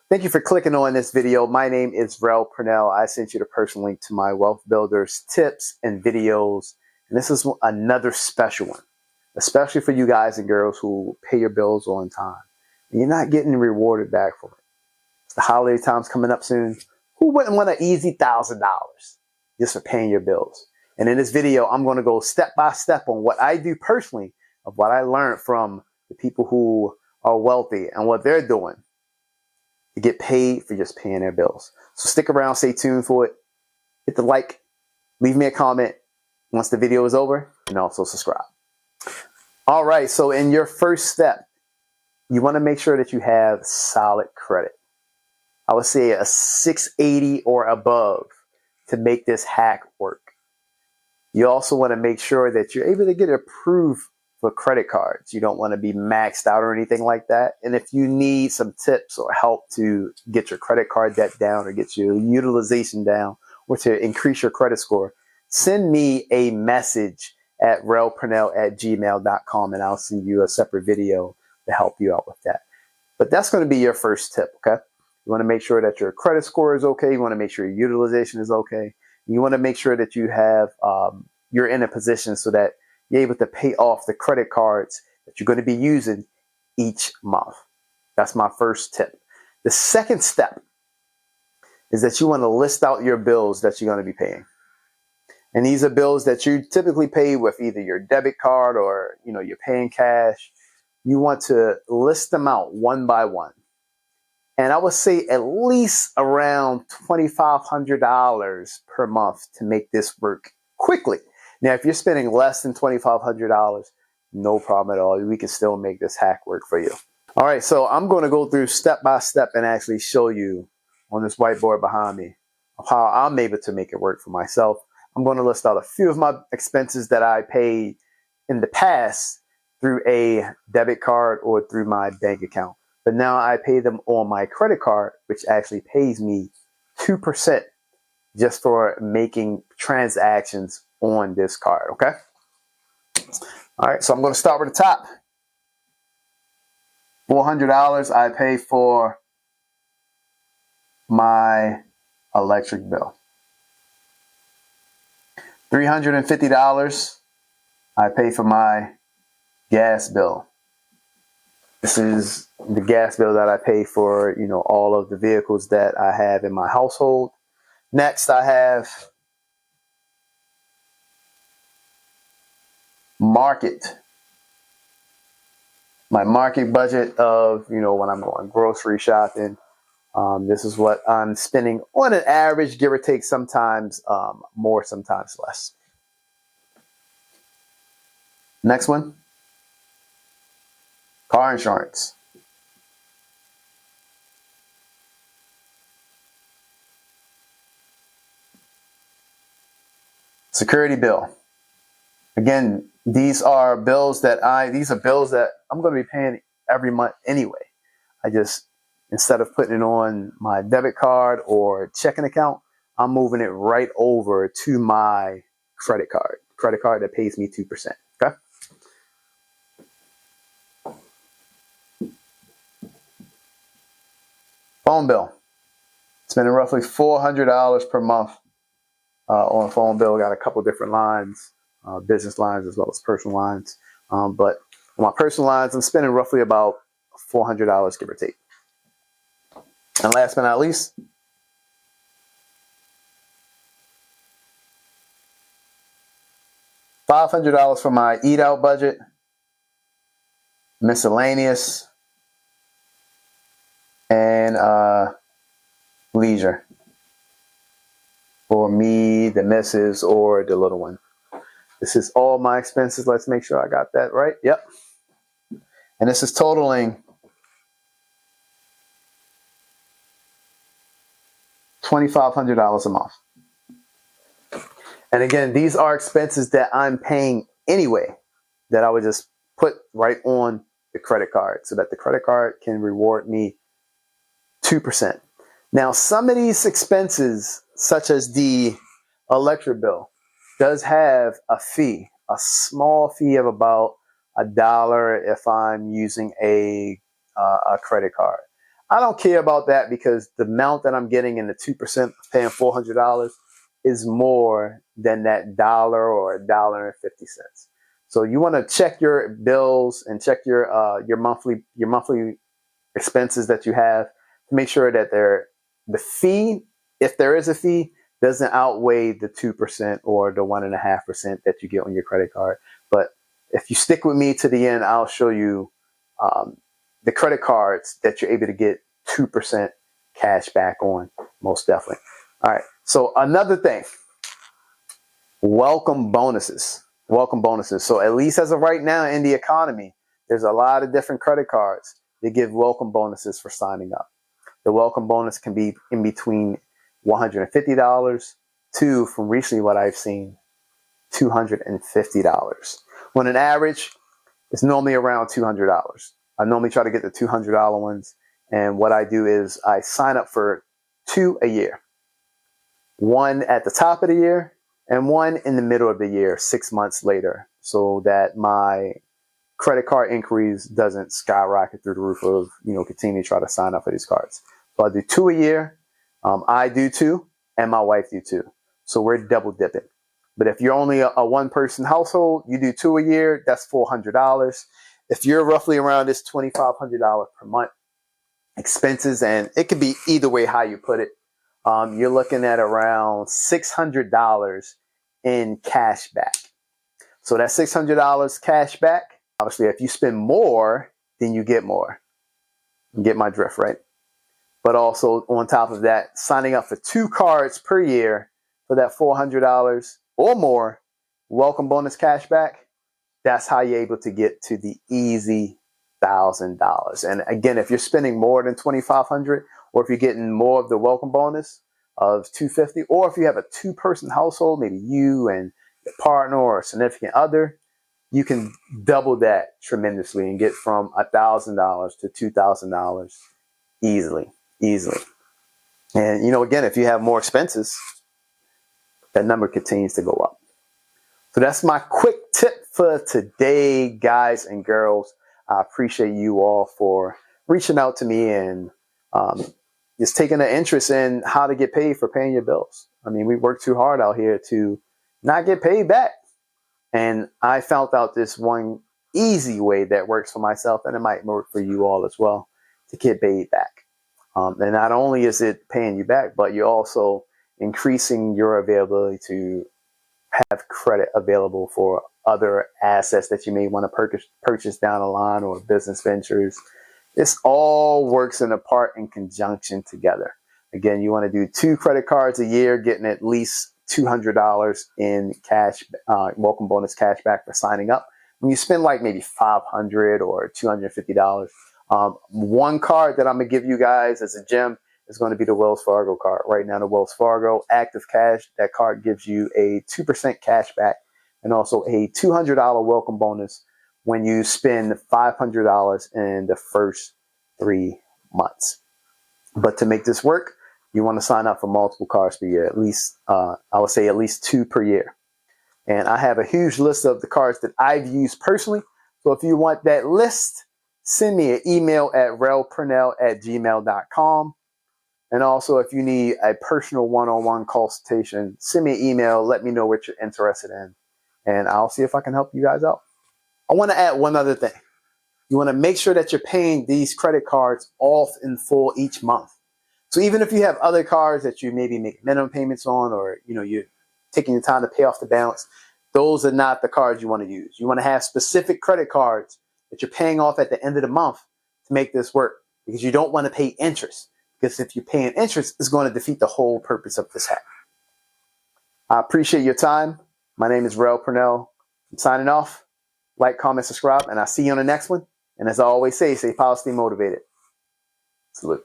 Thank you for clicking on this video. My name is Rel Purnell. I sent you the personal link to my Wealth Builders tips and videos. And this is another special one, especially for you guys and girls who pay your bills on time. And you're not getting rewarded back for it. The holiday time's coming up soon. Who wouldn't want an easy $1,000 just for paying your bills? And in this video, I'm going to go step by step on what I do personally, of what I learned from the people who are wealthy and what they're doing to get paid for just paying their bills. So stick around, stay tuned for it. Hit the like, leave me a comment once the video is over, and also subscribe. All right, so in your first step, you want to make sure that you have solid credit. I would say a 680 or above to make this hack work. You also want to make sure that you're able to get approved for credit cards. You don't want to be maxed out or anything like that. And if you need some tips or help to get your credit card debt down or get your utilization down or to increase your credit score, send me a message at relpurnell@gmail.com and I'll send you a separate video to help you out with that. But that's going to be your first tip, okay? You want to make sure that your credit score is okay. You want to make sure your utilization is okay. You want to make sure that you have, you're in a position so that you're able to pay off the credit cards that you're going to be using each month. That's my first tip. The second step is that you want to list out your bills that you're going to be paying. And these are bills that you typically pay with either your debit card or, you're paying cash. You want to list them out one by one. And I would say at least around $2,500 per month to make this work quickly. Now, if you're spending less than $2,500, no problem at all. We can still make this hack work for you. All right, so I'm going to go through step by step and actually show you on this whiteboard behind me of how I'm able to make it work for myself. I'm going to list out a few of my expenses that I paid in the past through a debit card or through my bank account. But now I pay them on my credit card, which actually pays me 2% just for making transactions on this card, okay? All right, so I'm going to start with the top. $400 I pay for my electric bill. $350 I pay for my gas bill. This is the gas bill that I pay for, all of the vehicles that I have in my household. Next, I have market. My market budget of, when I'm going grocery shopping. This is what I'm spending on an average, give or take, sometimes more, sometimes less. Next one. Car insurance. Security bill. Again, these are bills that I'm going to be paying every month anyway. I just, instead of putting it on my debit card or checking account, I'm moving it right over to my credit card that pays me 2%. Okay. Phone bill. Spending roughly $400 per month on a phone bill. Got a couple different lines, business lines as well as personal lines. But on my personal lines, I'm spending roughly about $400, give or take. And last but not least, $500 for my eat out budget, miscellaneous, and leisure for me, the missus, or the little one. This is all my expenses. Let's make sure I got that right. Yep. And this is totaling $2,500 a month. And again, these are expenses that I'm paying anyway, that I would just put right on the credit card so that the credit card can reward me 2%. Now, some of these expenses, such as the electric bill, does have a fee, a small fee of about $1 if I'm using a credit card. I don't care about that because the amount that I'm getting in the 2%, paying $400, is more than that dollar or $1.50. So you want to check your bills and check your monthly expenses that you have to make sure that the fee, if there is a fee, doesn't outweigh the 2% or the 1.5% that you get on your credit card. But if you stick with me to the end, I'll show you the credit cards that you're able to get 2% cash back on, most definitely. All right. So another thing, welcome bonuses. Welcome bonuses. So at least as of right now in the economy, there's a lot of different credit cards that give welcome bonuses for signing up. The welcome bonus can be in between $150 to, from recently what I've seen, $250. On an average, it's normally around $200. I normally try to get the $200 ones. And what I do is I sign up for 2 a year. One at the top of the year and one in the middle of the year, 6 months later, so that my credit card inquiries doesn't skyrocket through the roof of, continue to try to sign up for these cards. So I do 2 a year. I do 2 and my wife do 2. So we're double dipping. But if you're only a one-person household, you do 2 a year, that's $400. If you're roughly around this $2,500 per month expenses, and it could be either way how you put it, you're looking at around $600 in cash back. So that $600 cash back, obviously, if you spend more, then you get more. You get my drift, right? But also on top of that, signing up for 2 cards per year for that $400 or more welcome bonus cash back, that's how you're able to get to the easy $1,000. And again, if you're spending more than $2,500, or if you're getting more of the welcome bonus of $250, or if you have a 2-person household, maybe you and your partner or a significant other, you can double that tremendously and get from $1,000 to $2,000 easily. And again, if you have more expenses, that number continues to go up. So that's my quick tip for today, guys and girls. I appreciate you all for reaching out to me and just taking an interest in how to get paid for paying your bills. I mean, we work too hard out here to not get paid back. And I found out this one easy way that works for myself, and it might work for you all as well, to get paid back. And not only is it paying you back, but you're also increasing your availability to have credit available for other assets that you may want to purchase down the line, or business ventures. This all works in conjunction together. Again, you want to do 2 credit cards a year, getting at least $200 in cash, welcome bonus cash back for signing up. When you spend like maybe $500 or $250, one card that I'm going to give you guys as a gem is going to be the Wells Fargo card. Right now, the Wells Fargo Active Cash, that card gives you a 2% cash back and also a $200 welcome bonus when you spend $500 in the first 3 months. But to make this work, you want to sign up for multiple cards per year, at least, I would say at least 2 per year. And I have a huge list of the cards that I've used personally. So if you want that list, send me an email at relpurnell@gmail.com. And also, if you need a personal one-on-one consultation, send me an email. Let me know what you're interested in, and I'll see if I can help you guys out. I want to add one other thing. You want to make sure that you're paying these credit cards off in full each month. So even if you have other cards that you maybe make minimum payments on, or you're taking the time to pay off the balance, those are not the cards you want to use. You want to have specific credit cards that you're paying off at the end of the month to make this work, because you don't want to pay interest. Because if you're paying interest, it's going to defeat the whole purpose of this hack. I appreciate your time. My name is Rel Purnell. I'm signing off. Like, comment, subscribe, and I'll see you on the next one. And as I always say, stay positive, stay motivated. Salute.